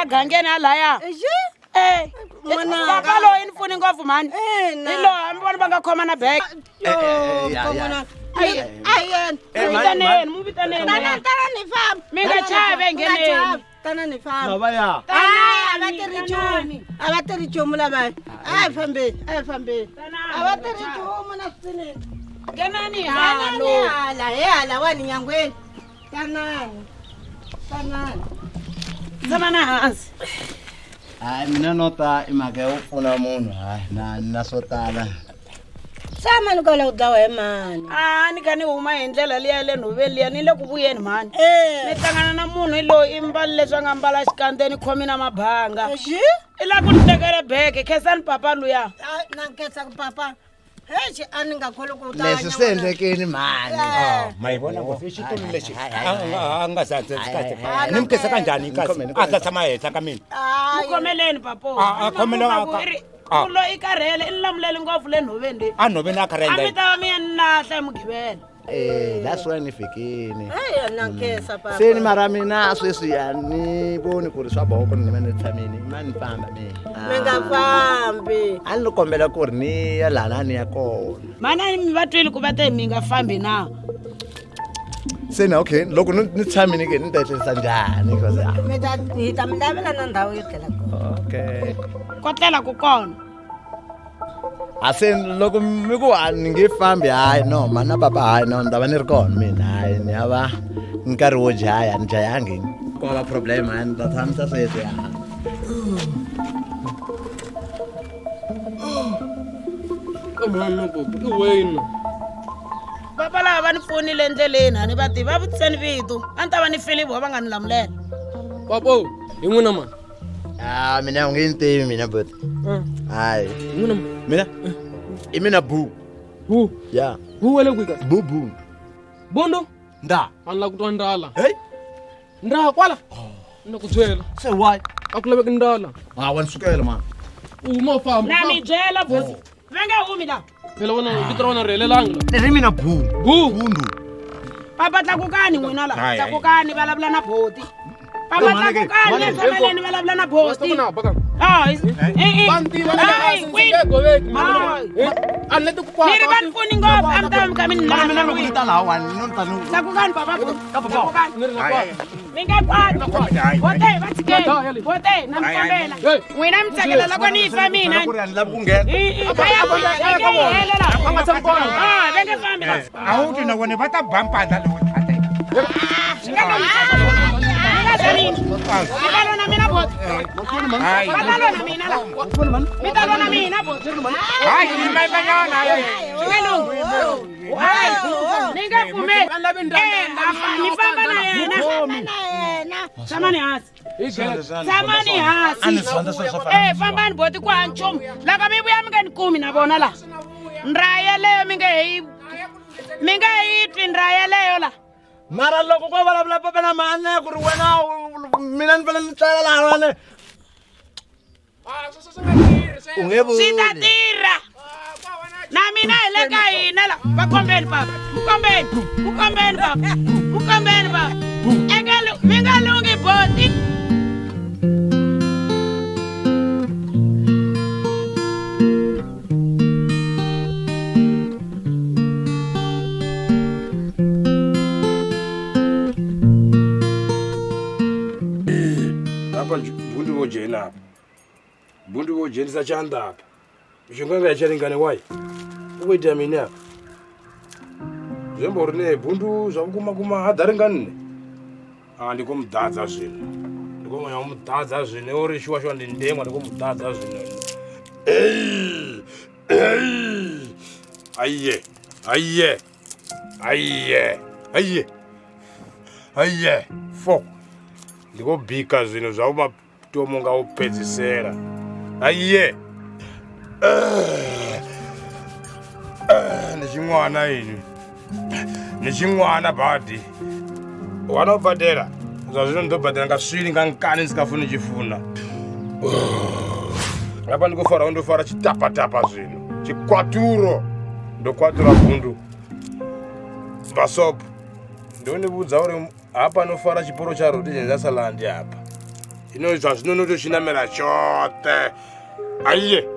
Gangena laya bakalo infuni ngofu man ilo ambona bangakhoma na bag ayen mubitaneni tana ni fam minga chabe ngeneni tana ni fam Nabaya abateri chomu la ba fambe abateri chomu na sine genani hala wani nyangweni tanani Zamana hansi. Mina nota imake ufuna munhu na nasotala. Sama nikola udawa man. Nikani uma endlela liya le noveli ni le kubuyeni man. Ni hlangana na munhu ilo imbali leswi nga mbala xikandeni khomi na mabhanga. Ila ku nitekela beke khesani papa luya. Na nkesa ku papa. Hechi aninga kholo ku ta. Leswi sendlekeni mani. Mayibona ngofishitulu lexi anga satse sikate. Nimkesa kanjani kasi? Ata tshama hehla ka mina. Ukhomeleni papo. Khomela Ulo ikarhele ilamulele ngopfu le nhoveni. A nhoveni a karhele. Amita mina nahla emugibela. That's why nifikini. Na nkesa papa. Seni mara mina sweswi yani boni ku ri swa boko ni mane tshamini mani famba mina. Minga fambi. A ni kombela ku ri ni ya lana ni ya kona. Mana mi vatwile ku vate mi nga fambi na. Sena okay loko ni tshamini ke ni ta tlisa njhani because Meta ni ta mlavela na ndhawu yo tlela kona. okay. Kotlela ku kona. Asen loko mi ku ni nge fambi hayi no mana papa hayi no ndava ni ri kona mina hayi ni yava nkarhi wo jaya ni jayangi ko va problem hayi ni ta tshamisa sweswi ya. Kamana bobo i wena. Papa lava ni pfunile endleleni hani va tiva vutiseni vito. A ni ta va ni fili vo va nga ni lamulela. Papo, hi n'wina man. Mina u nge ni tivi mina but hayi Hi n'wina man. mina i mina bu Hu, ya hu wele kwika. bu Bondo, nda ani la ku twa ndala. hey Ndala kwala. Ni ku byela. say why A ku laveki ndala. wa nisukela man Uma famba. Na mi byela bosi. Venga humi la. Phela wena vito ra wena ri helelanga. ni mina bu bundu Papa tlakukani n'wina la. Hayi, hayi. Tlakukani vulavula na boti. Papa tlakukani efameleni vulavula na boti. Basta na baka. Banti va Ai, le queen. ka goveki. Ai. Ani leti ku kwa. Ni ri va ni pfuni ngopfu a mi ta va mi kha mi ni mina lava. loko ni ta lawa no ta no Tlakukani papa. Tlakukani. Ni ri na kwa. Mi nga kwati. Bote va tshikeni. Bote na mi kombela. N'wina mi tsakela loko ni fa mina. ku ri ani lava ku nghena Kaya ku helela. Venge fambi la. Awuti na vona va ta bampada lowu tate. Mitalona mina boti. Hayi. Mitalona mina la. Mitalona mina boti. Hayi ni mayibanyana hayi. Xingelungu. Ninge fume. Ni famba na yena. Samani hansi. Samani hansi. Fambani boti ku hanchomu. Loko mi vuya mi nge ni kumi na vona la. Ndraya leyo mi nge yi twi ndraya leyo la. mara loko ko vulavula papa na mane ku ri wena mina ni vele ni tsala laha u nge Swi ta tirha. Na mina hi le ka hina la. Va kombeni papa. Mukombeni papa. Mukombeni papa. Mi nga lungi boti. Apa bundu bojena apa. Bundu bojena sachanda apa. Mishonga yacharingane wai. Ukwita mini apa. Zemborine bundu zvakuma hadaringane. Ndikomudadza zvino. Ndikomanya kumudadza zvino uri shwa ndindemwa ndikomudadza zvino. Aiye. Fo. Ndikobhika zvino zvaumatombo ngaupedzisera. Aiye. Nechimwana ini. Nechimwana bhadhi. Wanobhadhera. Zvazvino ndobhadhera ngasviri ngangani ndisikafuni chifuna. Apa ndikufara undofara chitapa zvino. Chikwaturo. Ndokwatura bundu. Basopo. Ndonibudza uri apa nofara chiporo charo ndijenzasalandi apa. Ino zvazvino notochinamira chote. Aiye.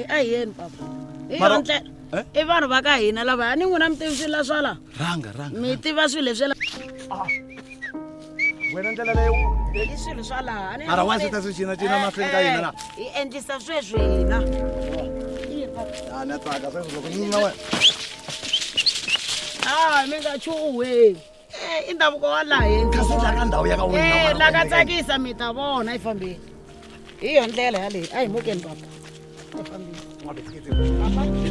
Ayeni papa. I vanhu va ka hina lava a ni n'wina mi tivi swilo swala ranga mi tiva swilo leswi wena ndlela leyo i swilo swa laha mara wa sita swi cina mahlweni ka hina na hi endlisa sweswi hina na tsaka sweswi loko ni na wena mi nga chuhi i ndhavuko wa laha henhla kasi ka ndhawu ya ka wena la ka tsakisa mi ta vona hi fambeni hi yo ndlela yaleyi a hi mukeni papa hi fambeni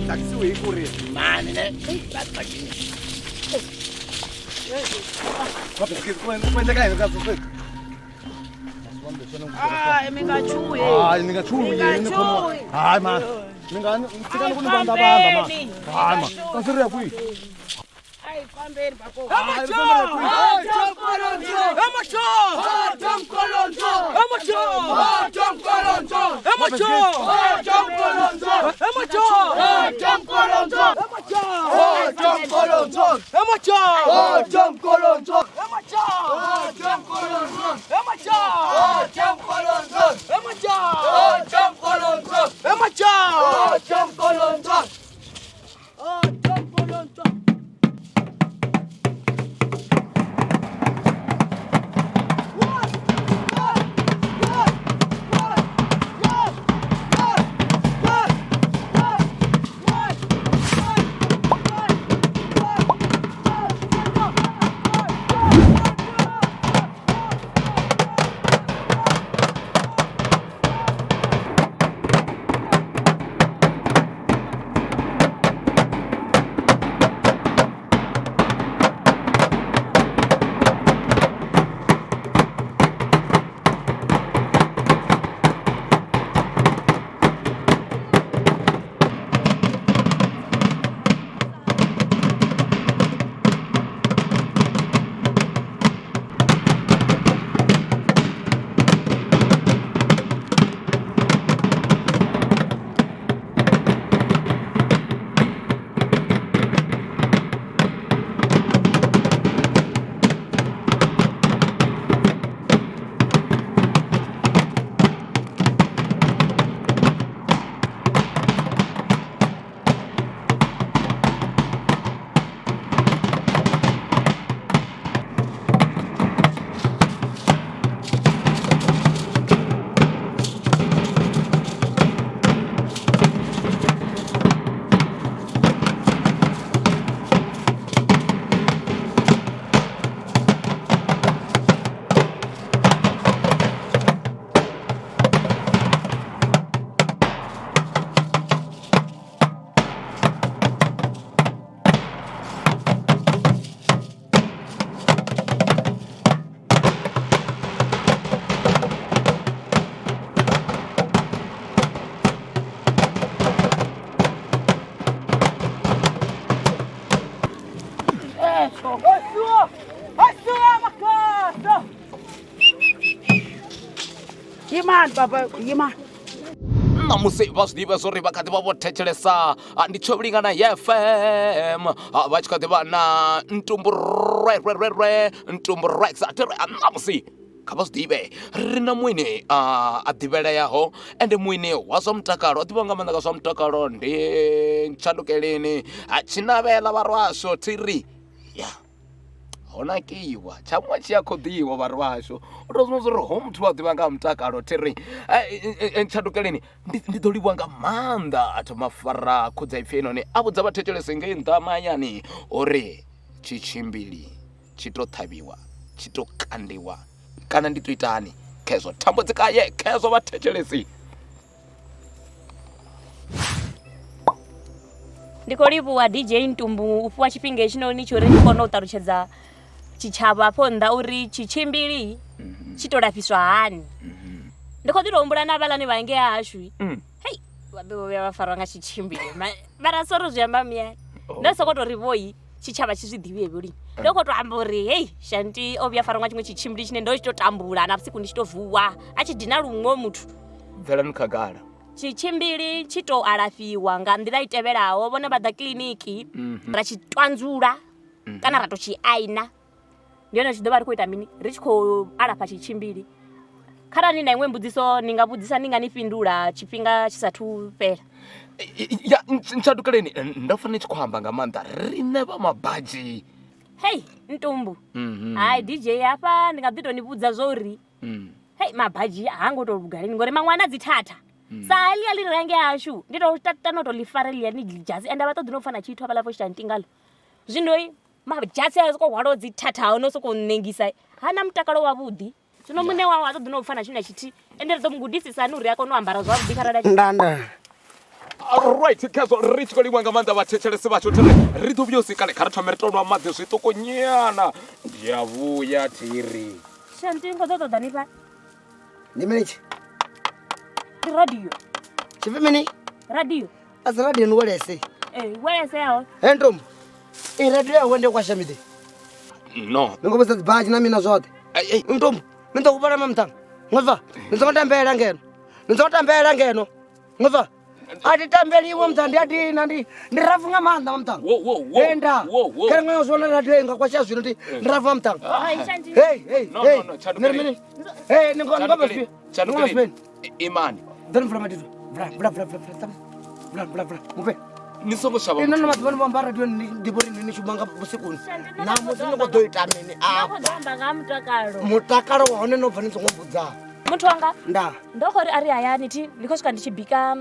taxi hi ku ri mani ne la taxi kwendeka yini kasi sweswi mi nga chuhi ni nga chuhi yini khomo hayi man ni nga tsikani ku ni vanda man hayi man kasi ri ya kwihi Ai, fambeni bako. Yimani baba, yimani. Namusi vazwiva zwo ri vha kha ḓi vha vho thetshelesa ndi tsho vhulingana ya FM vha tshi kha ḓi vha na ntumbu rex namusi kha vha zwi ḓivhe ri na mwine a ḓivheleaho ende mwine wa zwa mutakalo a ḓivha nga maanḓa ka zwa mutakalo ndi Tshandukeleni Tshinavhela varwasho thiri ya hona kiwa tshamwe tshi a khou ḓiwa vhari vhashu u tou zwino zwi ho muthu wa ḓivha nga mutakalo thiri Tshandukeleni ndi ḓo livhuwa nga maanḓa a thoma fara khudza ipfhi heinoni a vhudza vhathetshelesi ngei nṱha mahayani uri tshimbili tshi to ṱhavhiwa tshi to kandiwa kana ndi to itani khezo thambo dzikaye khezo vhathetshelesi. Ndi khou livhuwa DJ Ntumbu u fhiwa tshifhinga hetshinoni tsho uri ndi kone u ṱalutshedza tshitshavha afho nnḓa uri tshimbili tshi to lafhiswa hani. Ndi khou ḓi tou humbula na vhalani vha ngei hashu hei vha ḓo vhuya vha farwa nga tshimbili mara sori zwi amba muyani ndo sokou tou ri vhoyi tshitshavha tshi zwi ḓivhe vholi ndo khou tou amba uri hei Shanti o vhuya farwa nga tshiṅwe tshimbili tshine ndo tshi to tambula na vhusiku ndi tshi to vuwa a tshi dina luṅwe muthu bvelani khagala tshimbili tshi to alafhiwa nga nḓila i tevhelaho vhone vha ḓa kiḽiniki ra tshi twanzula kana ra to tshi aina ndi yone tshi ḓo vha ri khou ita mini ri tshi khou alafha tshimbili kharali na iṅwe mbudziso ni nga vhudzisa ni nga ni fhindula tshifhinga tshi sathu fhela. ya Tshandukeleni ndo fanela tshi khou amba nga maanḓa riṋe vha mabadzhi hei Ntumbu hayi DJ hafha ndi nga ḓi tou ni vhudza zwo uri hei mabadzhi ha ngo tou lugaleni ngori maṅwe ana dzi thatha sa heḽia ḽi range hashu ndi tou tata no tou ḽi fara heḽia ni dzhasi ende vha ṱoḓi no fana tshithu havhaḽa fo Shanti ngalo zwino madzhasi a sokou hwalaho dzi thathaho no sokou ṋengisa hana mutakalo wavhuḓi zwino muṋe wawe a ṱoḓi no fana tshithu na tshithihi ende ri ḓo mu gudisisani uri a kone u ambara zwavhuḓi kharali ndanda right khezo ri tshi khou livhuwa nga maanḓa vhathetshelesi vhashu thiri ri ḓo vhuya u sikale kha ri thome ri tou nwa maḓi zwiṱuku nyana ndi a vhuya thiri Shanti ngo ḓo ṱoḓa ni fha ndi mini tshi ndi radio chipfi mini radio asi radio ni welese welese yaho he Ntombo i radio yawe ndi kwasha mide no ni ngo vhusa dzibhaji na mina zwoṱhe Ntombo mi ḓo uvhala mamutanga ngova ni songo tambela ngeno ni songo tambela ngeno ngova a ti tambeliwe mutanga ndi atina ndi rafu nga maanḓa mamutanga enda kale nga zwona radio inga kwasha zwino ndi rafu mamutanga hey ni ngona baba spi Tshandukeleni imani then from it bla mupe ni songo shava ina na maḓuvha vha amba radio ndi bori ni shuma nga vhusiku na musi ni khou ḓo ita mini amba nga mutakalo wa hone no bva ni songo vhudza muthu wanga nda ndo khou ri a ri hayani thi ndi khou swika ndi tshi bika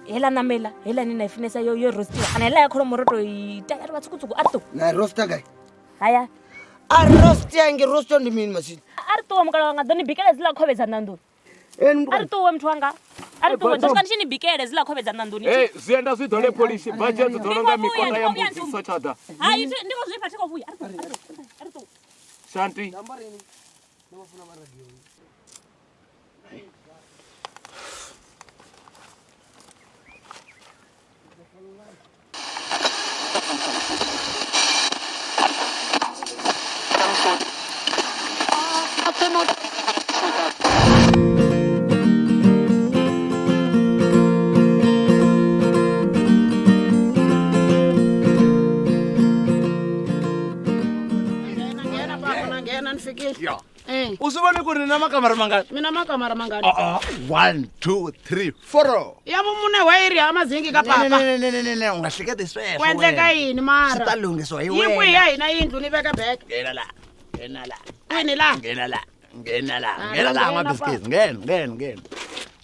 hela namela hela ni na i funesa yo roastiwa kana hela ya kholomo ro to ita ya ri vhatsukutsuku a ri ṱuwa na roasta gai haya a roasta nge roasta ndi mini masini a ri ṱuwa mukala wanga ḓo ni bikela zila khovhe dza ṋanduni a ri ṱuwe muthu wanga a ri ṱuwe ndo swika ndi tshi ni bikele zila khovhe dza ṋanduni zwienda zwi ḓole polisi budget dzo no nga mikota ya mbudziso tshaḓa hayi ndi khou zwi pfa thi khou vhuya a ri ṱuwe Shanti usivoni ku ri na makamara mangani mina makamara mangani 1 2 3 4 ya mune wa iri ha mazingi ka papa ne unga hleketi sweswo wendleka yini mara swi ta lunghisiwa hi yi kwihi ya hina yindlu ni veka beke ngena la ngena la kwini la ngena la ngena la ngena la mabiskisi ngena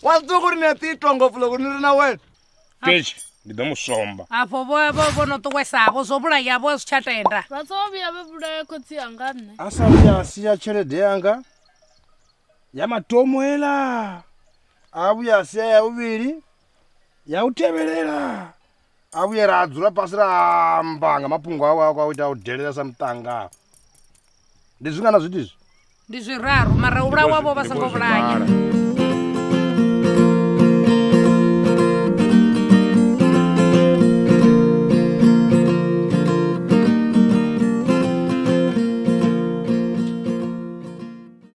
wa swi ku ri ni titwa ngopfu loko ni ri na wena kechi ndi ḓo musomba afho vho no ṱuwesavho zwo vhulayavho zwi tsha tenda vatsovhuya vhe vhulaya khotsi yanga nne a sa vhuya a sia tshelede yanga ya matomo hela a vhuya a sia ya vhuvhili ya u tevhelela a vhuya ra dzula pasi ra amba nga mafhungo awe a ita u delela sa muṱanga ndi zwingana zwithu izwi ndi zwiraru mara u vhulawa vho vha songo vhulaya